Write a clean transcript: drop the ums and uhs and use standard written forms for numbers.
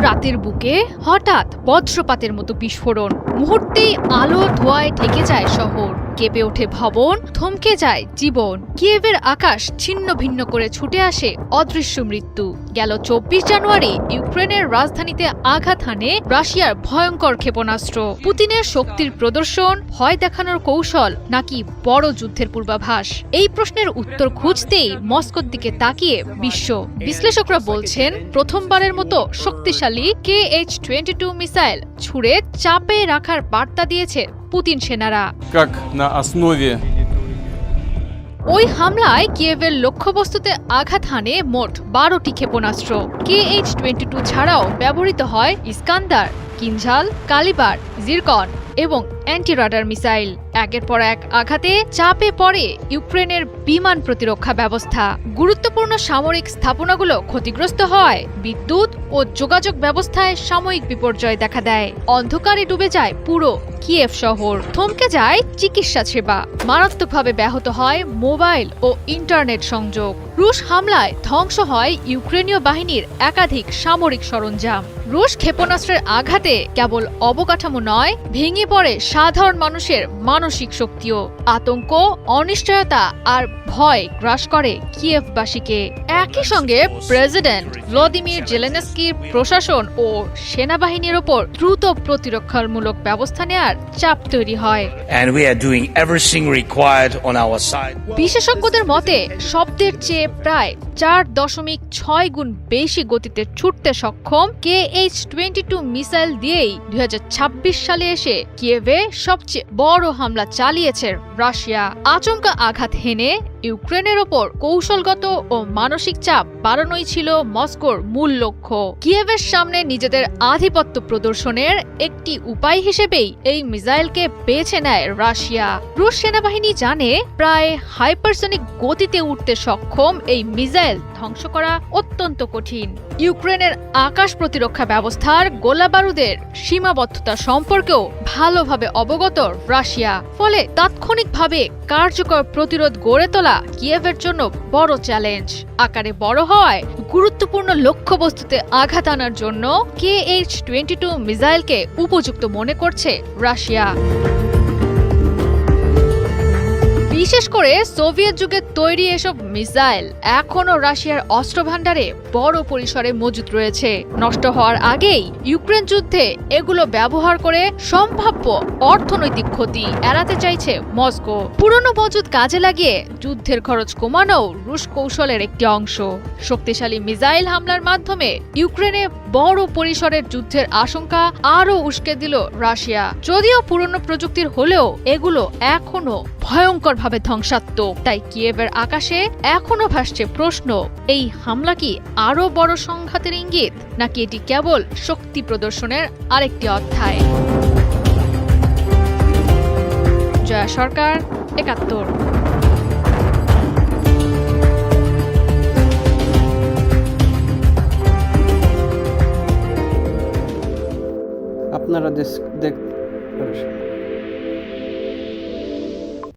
রাতের বুকে হঠাৎ বজ্রপাতের মতো বিস্ফোরণ, মুহূর্তেই আলো ধোঁয়ায় ঢেকে যায় শহর, কেঁপে ওঠে ভবন, থমকে যায় জীবন। কিয়েভের আকাশ ছিন্ন ভিন্ন করে ছুটে আসে অদৃশ্য মৃত্যু। গেল ২৪ জানুয়ারি ইউক্রেনের রাজধানীতে আঘাত হানে রাশিয়ার ভয়ঙ্কর ক্ষেপণাস্ত্র। পুতিনের শক্তির প্রদর্শন, ভয় দেখানোর কৌশল, নাকি বড় যুদ্ধের পূর্বাভাস? এই প্রশ্নের উত্তর খুঁজতেই মস্কোর দিকে তাকিয়ে বিশ্ব। বিশ্লেষকরা বলছেন, প্রথমবারের মতো শক্তিশালী KH-22 মিসাইল ছুড়ে চাপে রাখার বার্তা দিয়েছে পুতিন সেনারা। ওই হামলায় কিয়েভের লক্ষ্যবস্তুতে আঘাত হানে মোট ১২টি ক্ষেপণাস্ত্র। KH-22 ছাড়াও ব্যবহৃত হয় ইস্কান্দার, কিনঝাল, কালিবার, জিরকন এবং অ্যান্টি রাডার মিসাইল। একের পর এক আঘাতে চাপে পড়ে ইউক্রেনের বিমান প্রতিরক্ষা ব্যবস্থা। গুরুত্বপূর্ণ সামরিক স্থাপনাগুলো ক্ষতিগ্রস্ত হয়, বিদ্যুৎ ও যোগাযোগ ব্যবস্থায় সাময়িক বিপর্যয় দেখা দেয়। অন্ধকারে ডুবে যায় পুরো কিয়েভ শহর, থমকে যায় চিকিৎসা সেবা, মারাত্মকভাবে ব্যাহত হয় মোবাইল ও ইন্টারনেট সংযোগ। রুশ হামলায় ধ্বংস হয় ইউক্রেনীয় বাহিনীর একাধিক সামরিক সরঞ্জাম। রুশ ক্ষেপণাস্ত্রের আঘাতে কেবল অবকাঠামো নয়, ভেঙে পড়ে সাধারণ মানুষের মানসিক শক্তিও। আতঙ্ক, অনিশ্চয়তা আর ভয় গ্রাস করে কিয়েভবাসীকে। একই সঙ্গে প্রেসিডেন্ট ভ্লাদিমির জেলেনস্কির প্রশাসন ও সেনাবাহিনীর ওপর দ্রুত প্রতিরক্ষামূলক ব্যবস্থা নেয়ার চাপ তৈরি হয়। বিশেষজ্ঞদের মতে শব্দের চেয়ে প্রায় ৪.৬ গুণ বেশি গতিতে ছুটতে সক্ষম KH-22 মিসাইল দিয়েই ২০২৬ সালে এসে কিয়েভে সবচেয়ে বড় হামলা চালিয়েছে রাশিয়া। আচমকা আঘাত হেনে ইউক্রেনের ওপর কৌশলগত ও মানসিক চাপ বাড়ানোই ছিল মস্কোর মূল লক্ষ্য। কিয়েভের সামনে নিজেদের আধিপত্য প্রদর্শনের একটি উপায় হিসেবেই এই মিসাইলকে বেছে নেয় রাশিয়া। রুশ সেনাবাহিনী জানে, প্রায় হাইপারসনিক গতিতে উঠতে সক্ষম এই মিসাইল ধ্বংস করা অত্যন্ত কঠিন। ইউক্রেনের আকাশ প্রতিরক্ষা ব্যবস্থার গোলাবারুদের সীমাবদ্ধতা সম্পর্কেও ভালোভাবে অবগত রাশিয়া। ফলে তাৎক্ষণিকভাবে কার্যকর প্রতিরোধ গড়ে তোলা কিয়েভের জন্য বড় চ্যালেঞ্জ। আকারে বড় হওয়ায় গুরুত্বপূর্ণ লক্ষ্যবস্তুতে আঘাত আনার জন্য KH-22 মিসাইলকে উপযুক্ত মনে করছে রাশিয়া। বিশেষ করে সোভিয়েত যুগে তৈরি এসব মিসাইল এখনও রাশিয়ার অস্ত্রভাণ্ডারে বড় পরিসরে মজুত রয়েছে। নষ্ট হওয়ার আগেই ইউক্রেন যুদ্ধে এগুলো ব্যবহার করে সম্ভাব্য অর্থনৈতিক ক্ষতি এড়াতে চাইছে মস্কো। পুরনো মজুত কাজে লাগিয়ে যুদ্ধের খরচ কমানোও রুশ কৌশলের একটি অংশ। শক্তিশালী মিসাইল হামলার মাধ্যমে ইউক্রেনে বড় পরিসরের যুদ্ধের আশঙ্কা আরও উস্কে দিল রাশিয়া। যদিও পুরনো প্রযুক্তির হলেও এগুলো এখনো ভয়ঙ্করভাবে ধ্বংসাত্মক। তাই কিয়েভের আকাশে এখনো ভাসছে প্রশ্ন, এই হামলা কি আরো বড় সংঘাতের ইঙ্গিত, নাকি এটি কেবল শক্তি প্রদর্শনের আরেকটি অধ্যায়? জয়া সরকার, ৭১। আপনারা দেখ